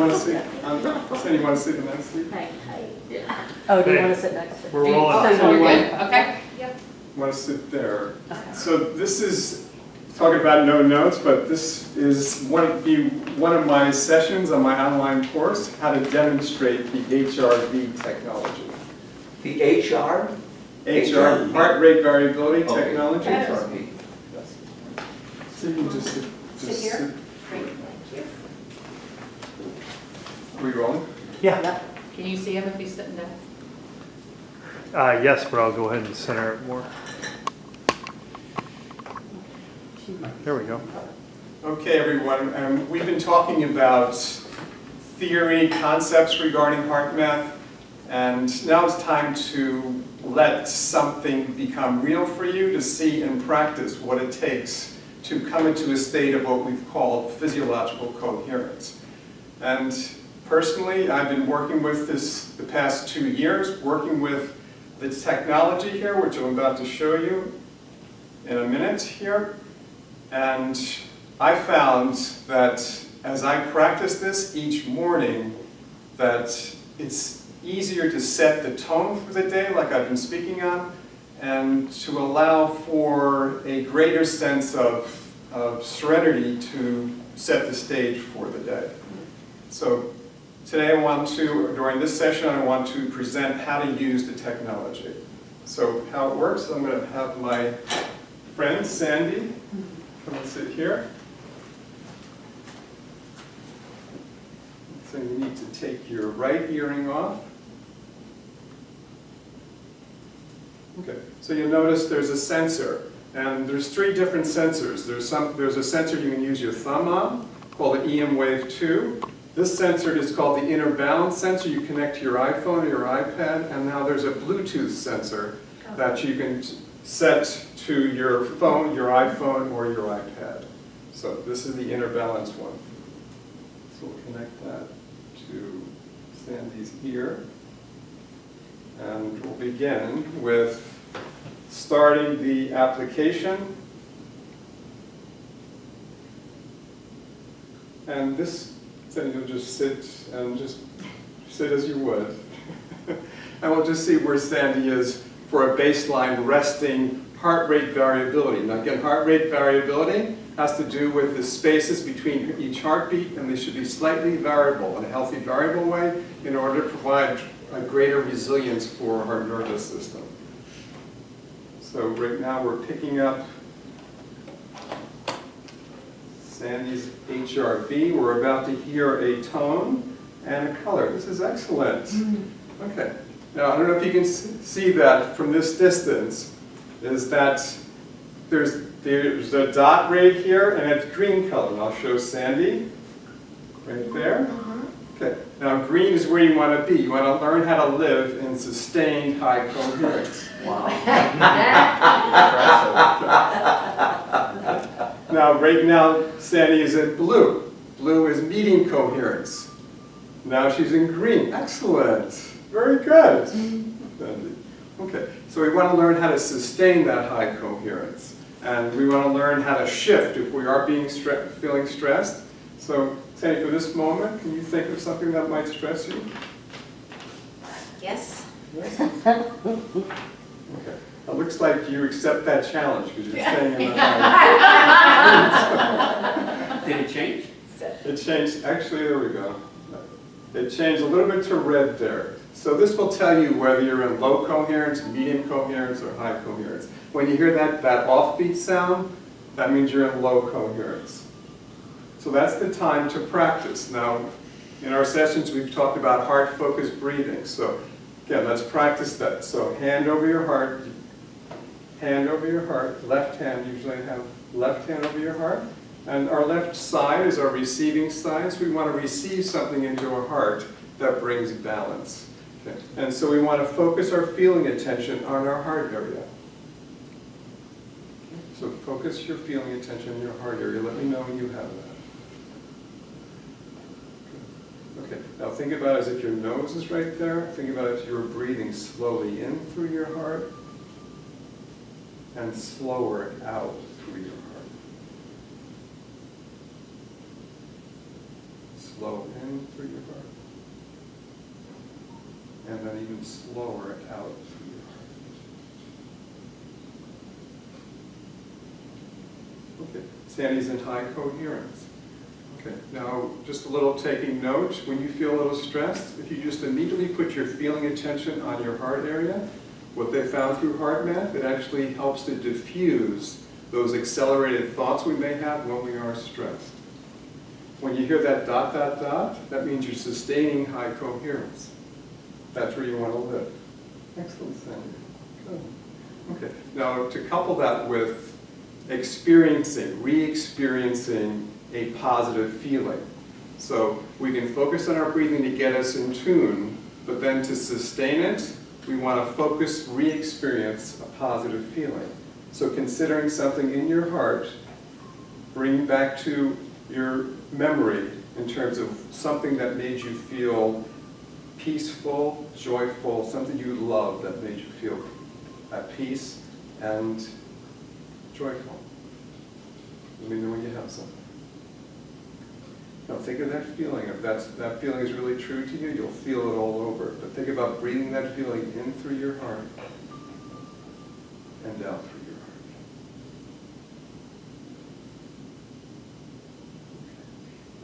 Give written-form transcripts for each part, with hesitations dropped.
want to sit? Sandy, you want to sit in that seat? Oh, do you Hey, want to sit next to We're me? rolling. Okay, You're you're good? Okay. Yep. Want to sit there? Okay. So this is talking about no notes, but this is one of my sessions on my online course, how to demonstrate the HRV technology. The HR? HR, heart rate variability Okay. technology. HRV. So you can just Sit here. Great, thank you. Are we rolling? Yeah. Can you see him if he's sitting down? Yes, but I'll go ahead and center it more. There we go. Okay, everyone. We've been talking about theory, concepts regarding HeartMath, and now it's time to let something become real for you, to see in practice what it takes to come into a state of what we've called physiological coherence. And personally, I've been working with this the past 2 years, working with the technology here, which I'm about to show you in a minute here. And I found that as I practice this each morning, that it's easier to set the tone for the day, like I've been speaking on, and to allow for a greater sense of serenity to set the stage for the day. So today during this session, I want to present how to use the technology. So how it works, I'm going to have my friend Sandy come and sit here. So you need to take your right earring off. Okay, so you'll notice there's a sensor, and there's 3 different sensors. There's a sensor you can use your thumb on, called the EM Wave 2. This sensor is called the inner balance sensor. You connect to your iPhone or your iPad, and now there's a Bluetooth sensor that you can set to your phone, your iPhone, or your iPad. So this is the inner balance one. So we'll connect that to Sandy's ear. And we'll begin with starting the application. And this, then you'll just sit and just sit as you would. And we'll just see where Sandy is for a baseline resting heart rate variability. Now again, heart rate variability has to do with the spaces between each heartbeat, and they should be slightly variable in a healthy variable way in order to provide a greater resilience for our nervous system. So right now we're picking up Sandy's HRV. We're about to hear a tone and a color. This is excellent. Okay. Now I don't know if you can see that from this distance, is that there's a dot right here and it's green color. And I'll show Sandy right there. Okay. Now green is where you want to be. You want to learn how to live in sustained high coherence. Wow. Now right now Sandy is at blue. Blue is medium coherence. Now she's in green. Excellent. Very good. Sandy. Okay. So we want to learn how to sustain that high coherence. And we want to learn how to shift if we are feeling stressed. So Sandy, for this moment, can you think of something that might stress you? Yes. Yes? Okay. It looks like you accept that challenge because you're staying in the high. Did it change? It changed, actually, there we go. It changed a little bit to red there. So this will tell you whether you're in low coherence, medium coherence, or high coherence. When you hear that offbeat sound, that means you're in low coherence. So that's the time to practice. Now, in our sessions, we've talked about heart-focused breathing. So again, let's practice that. So hand over your heart, left hand, usually have left hand over your heart. And our left side is our receiving side, so we want to receive something into our heart that brings balance. Okay. And so we want to focus our feeling attention on our heart area. So focus your feeling attention in your heart area. Let me know when you have that. Okay, now think about it as if your nose is right there. Think about it as you're breathing slowly in through your heart and slower out through your heart. slow in through your heart. And then even slower out through your heart. Okay, Sandy's in high coherence. Okay, now just a little taking note. When you feel a little stressed, if you just immediately put your feeling attention on your heart area, what they found through HeartMath, it actually helps to diffuse those accelerated thoughts we may have when we are stressed. When you hear that dot, dot, dot, that means you're sustaining high coherence. That's where you want to live. Excellent, Sandy. Good. Okay, now to couple that with experiencing, re-experiencing a positive feeling. So we can focus on our breathing to get us in tune, but then to sustain it, we want to focus, re-experience a positive feeling. So considering something in your heart, bring back to your memory in terms of something that made you feel peaceful, joyful, something you loved that made you feel at peace and joyful. Let me know when you have something. Now think of that feeling. If that feeling is really true to you, you'll feel it all over. But think about breathing that feeling in through your heart and out through your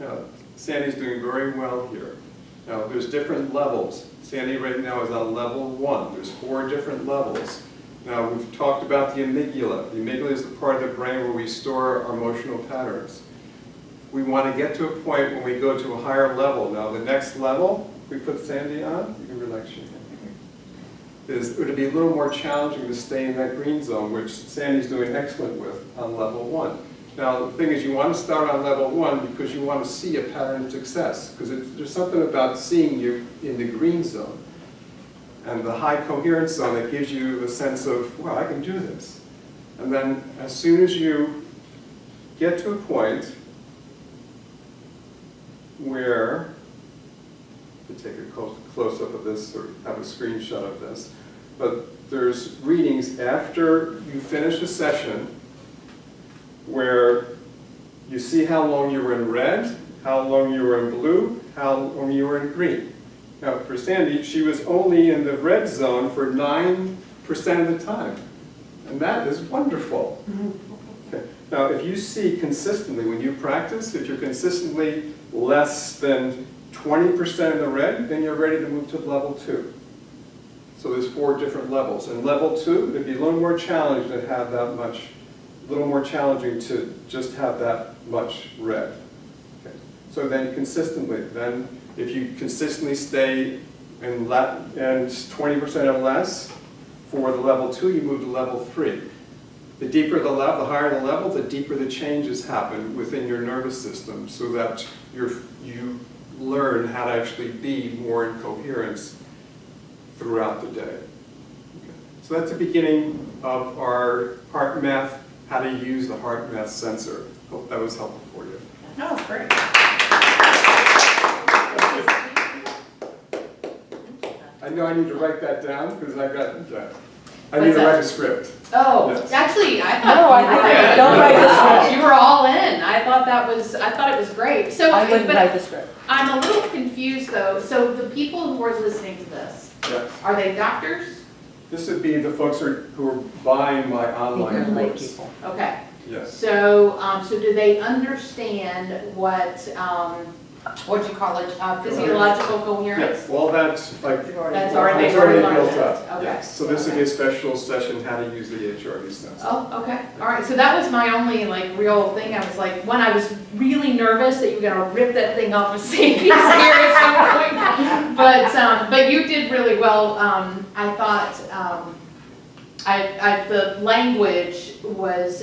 heart. Now, Sandy's doing very well here. Now, there's different levels. Sandy right now is on level 1. There's 4 different levels. Now, we've talked about the amygdala. The amygdala is the part of the brain where we store our emotional patterns. We want to get to a point when we go to a higher level. Now, the next level, we put Sandy on, you can relax your hand. It would be a little more challenging to stay in that green zone, which Sandy's doing excellent with on level 1. Now, the thing is, you want to start on level 1 because you want to see a pattern of success, because there's something about seeing you in the green zone and the high coherence zone that gives you a sense of, wow, I can do this. And then as soon as you get to a point where, to take a close-up of this or have a screenshot of this, but there's readings after you finish a session where you see how long you were in red, how long you were in blue, how long you were in green. Now for Sandy, she was only in the red zone for 9% of the time. And that is wonderful. Okay. Now if you see consistently, when you practice, if you're consistently less than 20% in the red, then you're ready to move to level 2. So there's 4 different levels. And level 2, it'd be a little more challenging to have that much, a little more challenging to just have that much red. Okay. So then consistently, then if you consistently stay in 20% or less for the level 2, you move to level 3. The deeper the level, the higher the level, the deeper the changes happen within your nervous system, so that you learn how to actually be more in coherence throughout the day. Okay. So that's the beginning of our HeartMath, how to use the HeartMath sensor. Hope that was helpful for you. No, great. I know I need to write that down because I got that. I What's need to that? write a script. Oh, Yes. actually, I No, thought I you were think- good. don't write the script. You were all in. I thought it was great. So, I wouldn't but write the script. I'm a little confused though. So the people who are listening to this, Yes. are they doctors? This would be the folks who are buying my online Even lay course. people. Okay. Yes. So, so do they understand what'd you call it, physiological coherence? Yes, well, that's like, That's already, it's they've already already learned built up. that. Okay. Yes. So this would be a special session, how to use the HRV sensor. Oh, okay, all right, so that was my only like real thing, I was like, when I was really nervous that you were gonna rip that thing off of Sandy's ear at some point, but you did really well. I thought, the language was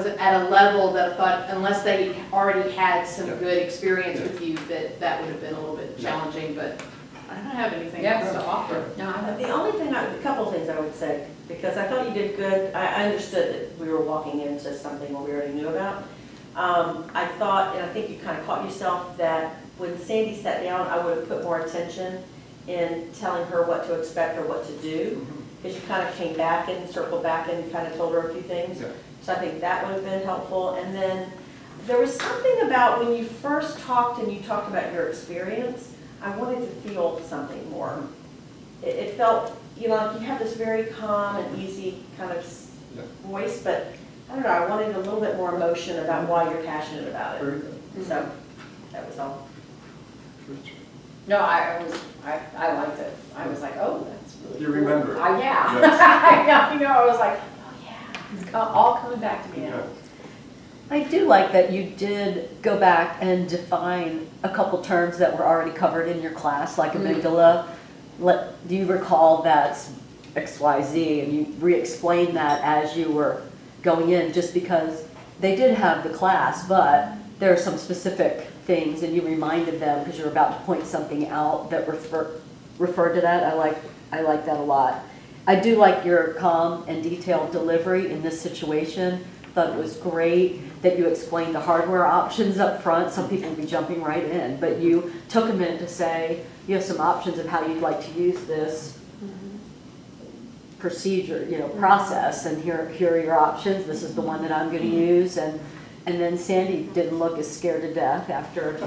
at a level that I thought, unless they already had some Yeah. good experience Yeah. with you, that would have been a little bit Yeah. challenging, but I don't have anything Yeah. else to offer. No, The only thing, a couple of things I would say, because I thought you did good. I understood that we were walking into something what we already knew about. I thought, and I think you kind of caught yourself, that when Sandy sat down, I would have put more attention in telling her what to expect or what to do, because you kind of came back and circled back and kind of told her a few things. Yeah. So I think that would have been helpful. And then there was something about when you first talked and you talked about your experience, I wanted to feel something more. It felt, you know, like you have this very calm and easy kind of Yeah. voice, but I don't know, I wanted a little bit more emotion about why you're passionate about it. Very good. So, that was all. No, I liked it. I was like, oh, that's really You cool. remember it? Yeah. Yes. I know, I was like, oh yeah, it's all coming back to me now. Yeah. I do like that you did go back and define a couple terms that were already covered in your class, like amygdala. Do you recall that's XYZ, and you re-explained that as you were going in, just because they did have the class, but there are some specific things, and you reminded them because you're about to point something out that refer to that. I like that a lot. I do like your calm and detailed delivery in this situation. Thought it was great that you explained the hardware options up front. Some people would be jumping right in, but you took a minute to say you have some options of how you'd like to use this procedure, process, and here are your options. This is the one that I'm going to use, and then Sandy didn't look as scared to death after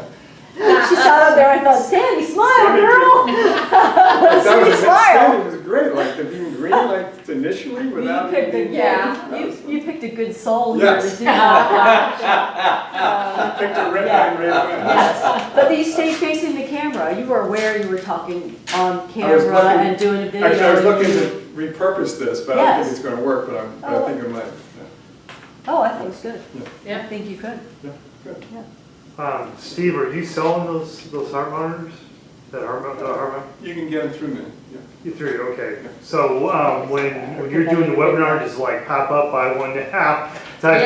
she sat up there. I thought, Sandy, smile, girl. That Sandy, was smile. It was great, like the being green, like initially without. You picked a being- you picked a good soul Yes. here to do that. Picked a red Yeah. line right away. Yes, but you stayed facing the camera. You were aware you were talking on camera looking- and doing a video. Actually, I was looking to repurpose this, but I don't Yes. think it's gonna work, but I think it might. Oh, I think it's good. Yeah. I think you could. Yeah, good. Steve, are you selling those heart monitors? That heart monitor? You can get them through me, yeah. You through, okay. So, when you're doing the webinar, does like pop up by 1.5 type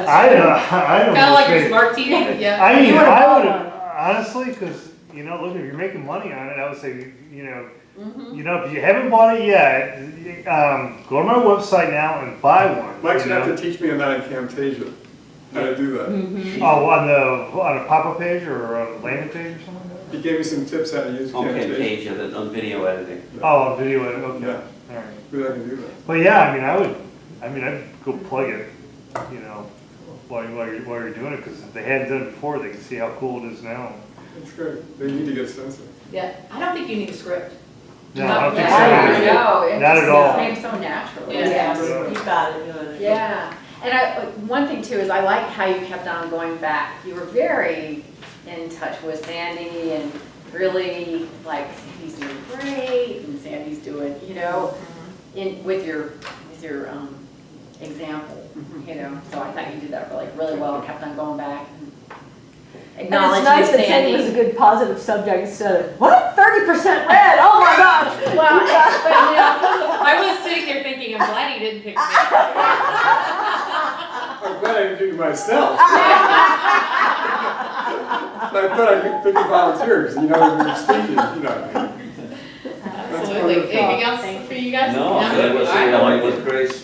I don't. Kind of like your think- smart TV, yeah. I mean, You wanna I buy would, one. honestly, because, look, if you're making money on it, I would say, if you haven't bought it yet, go to my website now and buy one. Mike's you gonna know? have to teach me on that in Camtasia, how to do that. Oh, on a pop-up page or on a landing page or something like that? He gave me some tips how to use On Camtasia. Camtasia, on video editing. Oh, video, okay, Yeah. all right. But I can do that. But yeah, I'd go plug it, while you're doing it, because if they hadn't done it before, they can see how cool it is now. It's great. They need to get sensitive. Yeah, I don't think you need a script. No, I don't think Yeah, I so. know, it Not just at all. came so naturally. Yeah. You got it, you know it. Yeah, and one thing too is I like how you kept on going back. You were very in touch with Sandy and really like, Sandy's doing great and Sandy's doing, with your example, So I thought you did that really well and kept on going back and And acknowledging it's nice that Sandy was a Sandy. good positive subject instead of, what, 30% red? Oh my gosh. Well, I was sitting there thinking, I'm glad he didn't pick me. I'm glad I didn't do it myself. I thought I'd pick a volunteer, because we were speaking, Absolutely. Anything else for you guys? No, that was, All right. with Grace.